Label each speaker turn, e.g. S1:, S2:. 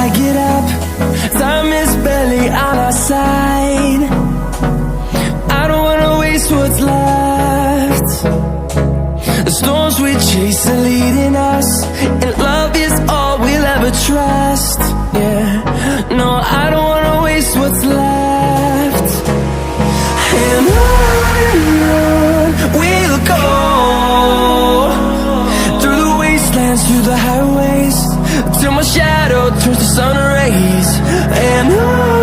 S1: I get up, time is barely on our side. I don't wanna waste what's left. The storms we chase are leading us, and love is all we'll ever trust. Yeah, no, I don't wanna waste what's left. And on we'll go, through the wastelands, through the highways, till my shadow turns to sun rays. And on